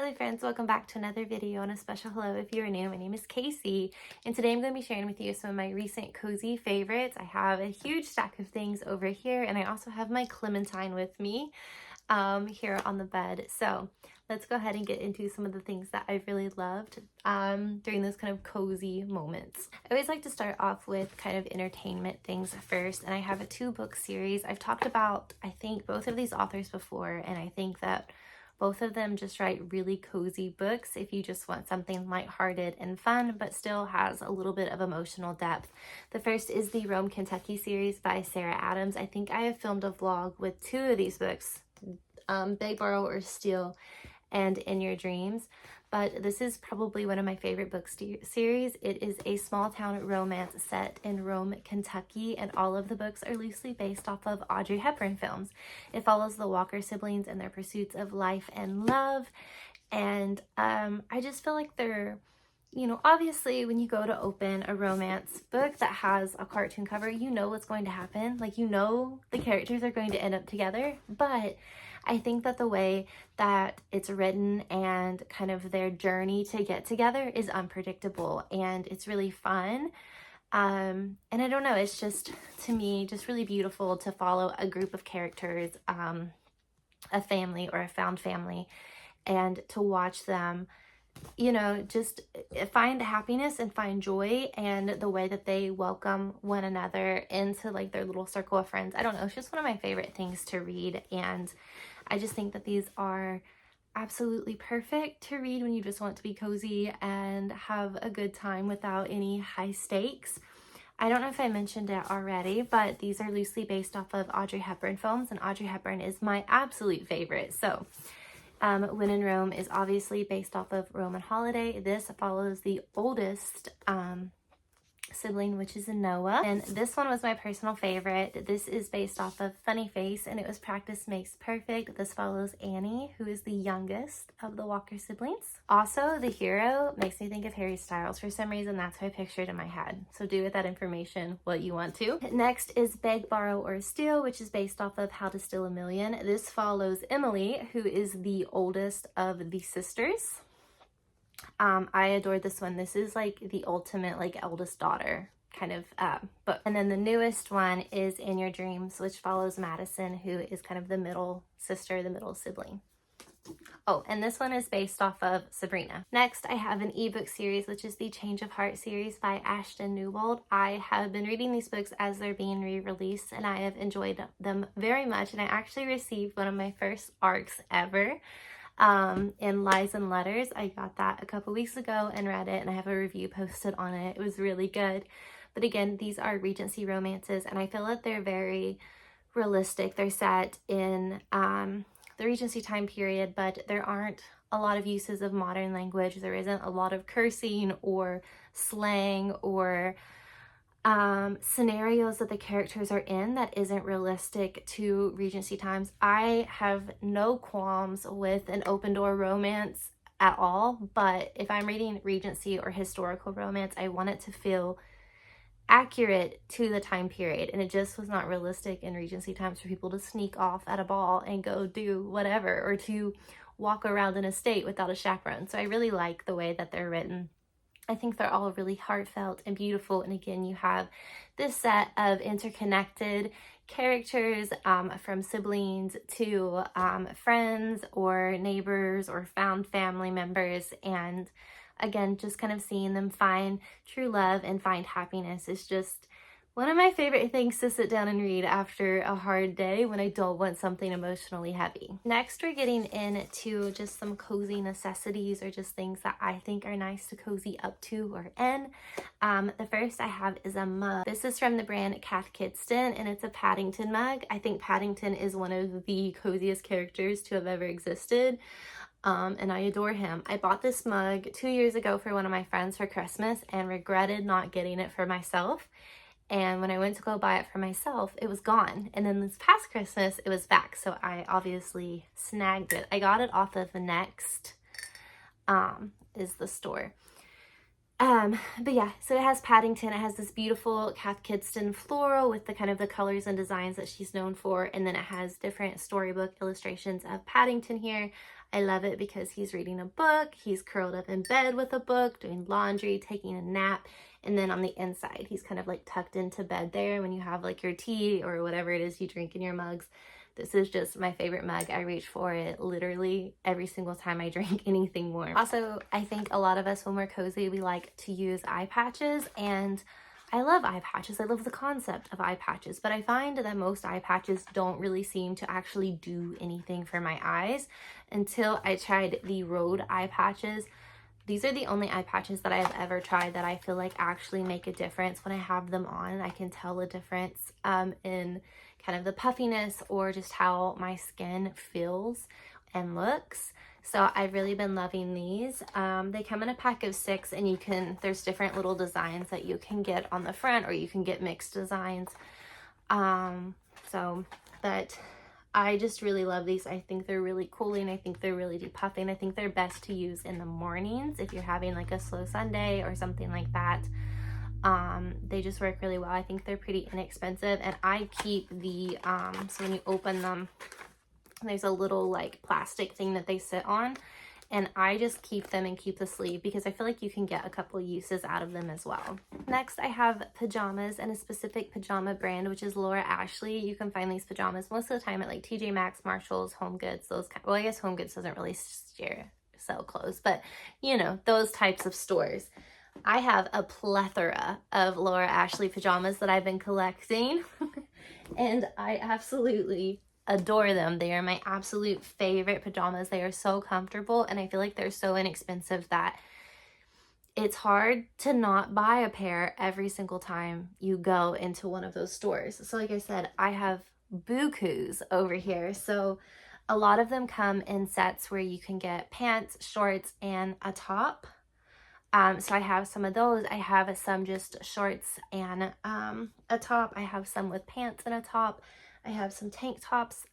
Hello friends, welcome back to another video and a special hello if you're new. My name is Casey and today I'm going to be sharing with you some of my recent cozy favorites. I have a huge stack of things over here and I also have my Clementine with me here on the bed. So let's go ahead and get into some of the things that I've really loved during those kind of cozy moments. I always like to start off with kind of entertainment things first, and I have a 2-book series. I've talked about, I think, both of these authors before, and I think that both of them just write really cozy books if you just want something lighthearted and fun, but still has a little bit of emotional depth. The first is the Rome, Kentucky series by Sarah Adams. I think I have filmed a vlog with 2 of these books, Beg, Borrow, or Steal and In Your Dreams. But this is probably one of my favorite book series. It is a small town romance set in Rome, Kentucky, and all of the books are loosely based off of Audrey Hepburn films. It follows the Walker siblings and their pursuits of life and love. And I just feel like they're, you know, obviously when you go to open a romance book that has a cartoon cover, you know what's going to happen. Like, you know the characters are going to end up together, but I think that the way that it's written and kind of their journey to get together is unpredictable and it's really fun. And I don't know, it's just, to me, just really beautiful to follow a group of characters, a family or a found family, and to watch them, you know, just find happiness and find joy, and the way that they welcome one another into like their little circle of friends. I don't know, it's just one of my favorite things to read, and I just think that these are absolutely perfect to read when you just want to be cozy and have a good time without any high stakes. I don't know if I mentioned it already, but these are loosely based off of Audrey Hepburn films, and Audrey Hepburn is my absolute favorite. So When in Rome is obviously based off of Roman Holiday. This follows the oldest sibling, which is Noah, and this one was my personal favorite. This is based off of Funny Face, and it was Practice Makes Perfect. This follows Annie, who is the youngest of the Walker siblings. Also, the hero makes me think of Harry Styles. For some reason, that's who I pictured in my head. So do with that information what you want to. Next is Beg, Borrow, or Steal, which is based off of How to Steal a Million. This follows Emily, who is the oldest of the sisters. I adored this one. This is like the ultimate like eldest daughter kind of book. And then the newest one is In Your Dreams, which follows Madison, who is kind of the middle sister, the middle sibling. Oh, and this one is based off of Sabrina. Next, I have an ebook series, which is the Change of Heart series by Ashtyn Newbold. I have been reading these books as they're being re-released, and I have enjoyed them very much. And I actually received one of my first ARCs ever in Lies and Letters. I got that a couple weeks ago and read it, and I have a review posted on it. It was really good. But again, these are Regency romances, and I feel that they're very realistic. They're set in the Regency time period, but there aren't a lot of uses of modern language. There isn't a lot of cursing or slang or scenarios that the characters are in that isn't realistic to Regency times. I have no qualms with an open door romance at all, but if I'm reading Regency or historical romance, I want it to feel accurate to the time period, and it just was not realistic in Regency times for people to sneak off at a ball and go do whatever, or to walk around an estate without a chaperone. So I really like the way that they're written. I think they're all really heartfelt and beautiful. And again, you have this set of interconnected characters, from siblings to friends or neighbors or found family members. And again, just kind of seeing them find true love and find happiness is just one of my favorite things to sit down and read after a hard day when I don't want something emotionally heavy. Next, we're getting into just some cozy necessities, or just things that I think are nice to cozy up to or in. The first I have is a mug. This is from the brand Cath Kidston, and it's a Paddington mug. I think Paddington is one of the coziest characters to have ever existed. And I adore him. I bought this mug 2 years ago for one of my friends for Christmas and regretted not getting it for myself. And when I went to go buy it for myself, it was gone. And then this past Christmas, it was back. So I obviously snagged it. I got it off of the Next, is the store. But yeah, so it has Paddington. It has this beautiful Cath Kidston floral with the kind of the colors and designs that she's known for. And then it has different storybook illustrations of Paddington here. I love it because he's reading a book, he's curled up in bed with a book, doing laundry, taking a nap, and then on the inside, he's kind of like tucked into bed there when you have like your tea or whatever it is you drink in your mugs. This is just my favorite mug. I reach for it literally every single time I drink anything warm. Also, I think a lot of us, when we're cozy, we like to use eye patches, and I love eye patches. I love the concept of eye patches, but I find that most eye patches don't really seem to actually do anything for my eyes until I tried the Rode eye patches. These are the only eye patches that I have ever tried that I feel like actually make a difference. When I have them on, I can tell a difference in kind of the puffiness or just how my skin feels and looks. So I've really been loving these. They come in a pack of 6, and there's different little designs that you can get on the front, or you can get mixed designs. But I just really love these. I think they're really cooling. I think they're really depuffing. I think they're best to use in the mornings if you're having like a slow Sunday or something like that. They just work really well. I think they're pretty inexpensive, and I keep the, so when you open them, there's a little like plastic thing that they sit on, and I just keep them and keep the sleeve because I feel like you can get a couple uses out of them as well. Next, I have pajamas, and a specific pajama brand, which is Laura Ashley. You can find these pajamas most of the time at like TJ Maxx, Marshalls, Home Goods, those kind. Well, I guess Home Goods doesn't really sell clothes, but you know, those types of stores. I have a plethora of Laura Ashley pajamas that I've been collecting and I absolutely adore them. They are my absolute favorite pajamas. They are so comfortable, and I feel like they're so inexpensive that it's hard to not buy a pair every single time you go into one of those stores. So like I said, I have bukus over here. So a lot of them come in sets where you can get pants, shorts, and a top. So I have some of those. I have some just shorts and a top. I have some with pants and a top. I have some tank tops.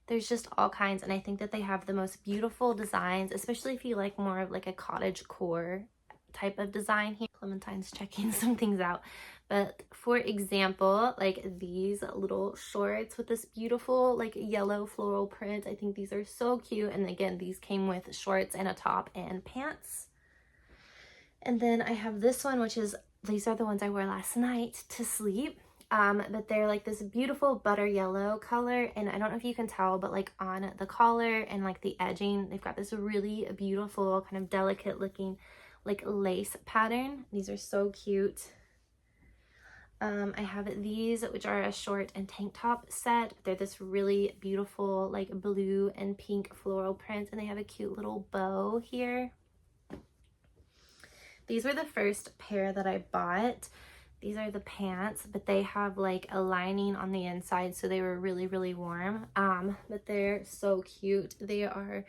There's just all kinds, and I think that they have the most beautiful designs, especially if you like more of like a cottage core type of design here. Clementine's checking some things out. But for example, like these little shorts with this beautiful like yellow floral print. I think these are so cute. And again, these came with shorts and a top and pants. And then I have this one, which is, these are the ones I wore last night to sleep. But they're like this beautiful butter yellow color. And I don't know if you can tell, but like on the collar and like the edging, they've got this really beautiful kind of delicate looking like lace pattern. These are so cute. I have these, which are a short and tank top set. They're this really beautiful like blue and pink floral print, and they have a cute little bow here. These were the first pair that I bought. These are the pants, but they have like a lining on the inside, so they were really, really warm. But they're so cute. They are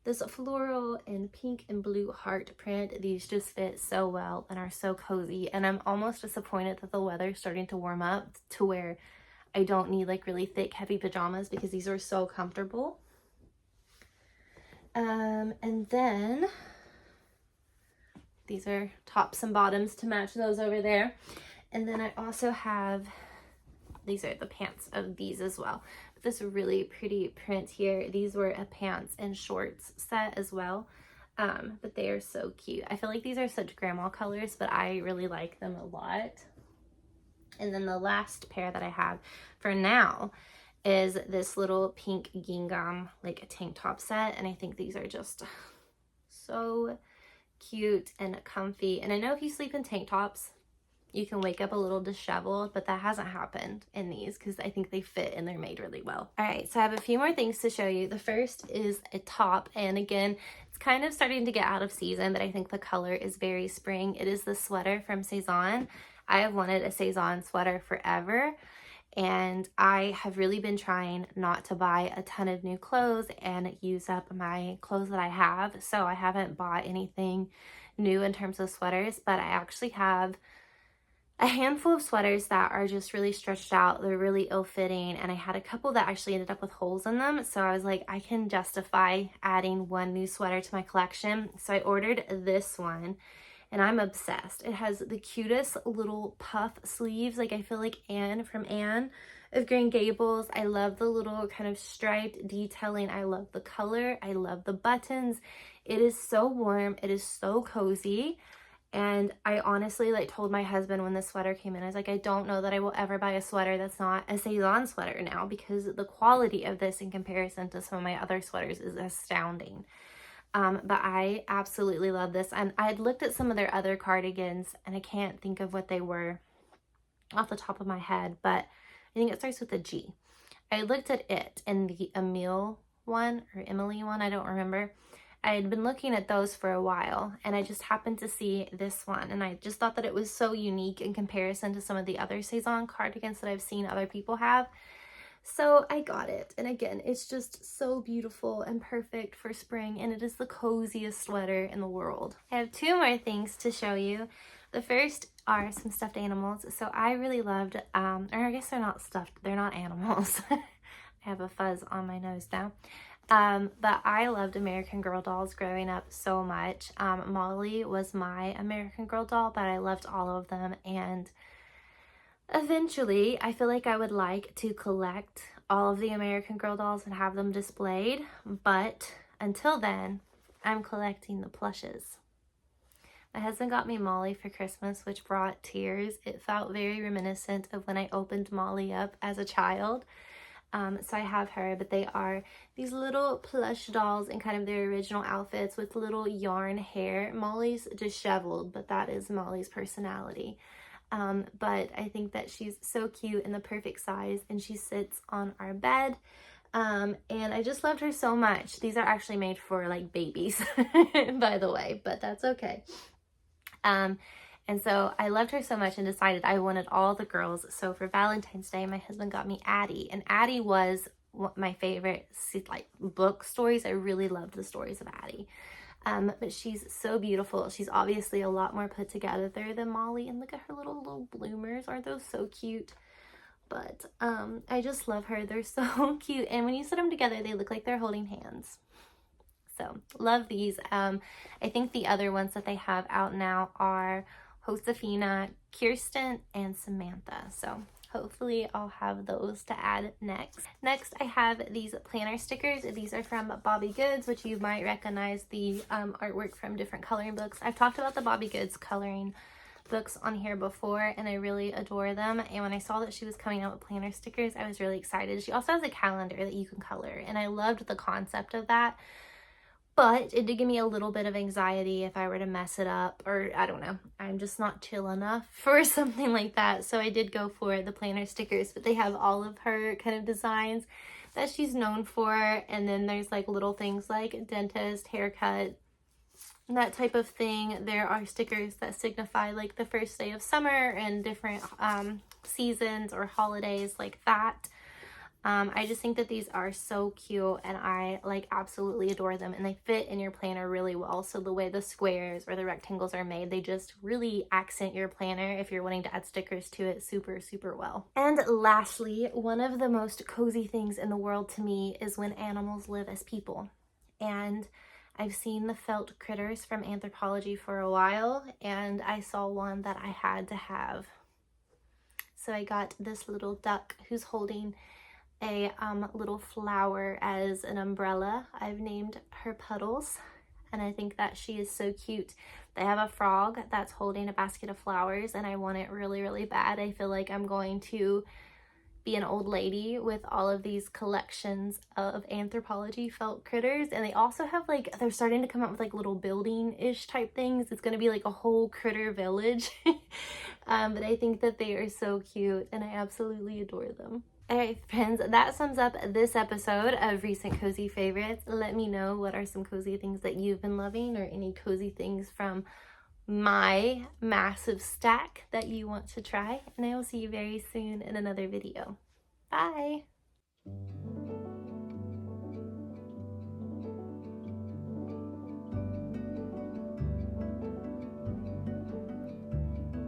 this floral and pink and blue heart print. These just fit so well and are so cozy. And I'm almost disappointed that the weather's starting to warm up to where I don't need like really thick, heavy pajamas because these are so comfortable. And then these are tops and bottoms to match those over there. And then I also have, these are the pants of these as well. This really pretty print here. These were a pants and shorts set as well. But they are so cute. I feel like these are such grandma colors, but I really like them a lot. And then the last pair that I have for now is this little pink gingham, like a tank top set. And I think these are just so cute and comfy. And I know if you sleep in tank tops, you can wake up a little disheveled, but that hasn't happened in these because I think they fit and they're made really well. All right, so I have a few more things to show you. The first is a top, and again, it's kind of starting to get out of season, but I think the color is very spring. It is the sweater from Cezanne. I have wanted a Cezanne sweater forever, and I have really been trying not to buy a ton of new clothes and use up my clothes that I have. So I haven't bought anything new in terms of sweaters, but I actually have a handful of sweaters that are just really stretched out. They're really ill-fitting, and I had a couple that actually ended up with holes in them. So I was like, I can justify adding one new sweater to my collection. So I ordered this one, and I'm obsessed. It has the cutest little puff sleeves. Like I feel like Anne from Anne of Green Gables. I love the little kind of striped detailing. I love the color. I love the buttons. It is so warm. It is so cozy. And I honestly like told my husband when the sweater came in, I was like, I don't know that I will ever buy a sweater that's not a Cezanne sweater now, because the quality of this in comparison to some of my other sweaters is astounding. But I absolutely love this. And I had looked at some of their other cardigans and I can't think of what they were off the top of my head, but I think it starts with a G. I looked at it and the Emile one or Emily one, I don't remember. I had been looking at those for a while and I just happened to see this one and I just thought that it was so unique in comparison to some of the other Cezanne cardigans that I've seen other people have. So I got it, and again, it's just so beautiful and perfect for spring, and it is the coziest sweater in the world. I have two more things to show you. The first are some stuffed animals. So I really loved, or I guess they're not stuffed, they're not animals. I have a fuzz on my nose now. But I loved American Girl dolls growing up so much. Molly was my American Girl doll, but I loved all of them, and eventually, I feel like I would like to collect all of the American Girl dolls and have them displayed, but until then, I'm collecting the plushes. My husband got me Molly for Christmas, which brought tears. It felt very reminiscent of when I opened Molly up as a child. So I have her, but they are these little plush dolls in kind of their original outfits with little yarn hair. Molly's disheveled, but that is Molly's personality. But I think that she's so cute and the perfect size, and she sits on our bed. And I just loved her so much. These are actually made for like babies, by the way, but that's okay. And so I loved her so much and decided I wanted all the girls. So for Valentine's Day, my husband got me Addie, and Addie was my favorite like book stories. I really loved the stories of Addie. But she's so beautiful. She's obviously a lot more put together than Molly, and look at her little bloomers. Aren't those so cute? But I just love her. They're so cute, and when you set them together, they look like they're holding hands. So love these. I think the other ones that they have out now are Josefina, Kirsten, and Samantha. So hopefully I'll have those to add next. Next, I have these planner stickers. These are from Bobby Goods, which you might recognize the artwork from different coloring books. I've talked about the Bobby Goods coloring books on here before, and I really adore them. And when I saw that she was coming out with planner stickers, I was really excited. She also has a calendar that you can color, and I loved the concept of that. But it did give me a little bit of anxiety if I were to mess it up, or I don't know. I'm just not chill enough for something like that. So I did go for the planner stickers, but they have all of her kind of designs that she's known for. And then there's like little things like dentist, haircut, that type of thing. There are stickers that signify like the first day of summer and different seasons or holidays like that. I just think that these are so cute, and I like absolutely adore them, and they fit in your planner really well. So the way the squares or the rectangles are made, they just really accent your planner if you're wanting to add stickers to it super, super well. And lastly, one of the most cozy things in the world to me is when animals live as people. And I've seen the felt critters from Anthropologie for a while, and I saw one that I had to have. So I got this little duck who's holding a little flower as an umbrella. I've named her Puddles, and I think that she is so cute. They have a frog that's holding a basket of flowers, and I want it really, really bad. I feel like I'm going to be an old lady with all of these collections of Anthropologie felt critters, and they also have like, they're starting to come up with like little building-ish type things. It's going to be like a whole critter village. But I think that they are so cute, and I absolutely adore them. Alright friends, that sums up this episode of Recent Cozy Favorites. Let me know what are some cozy things that you've been loving, or any cozy things from my massive stack that you want to try. And I will see you very soon in another video. Bye!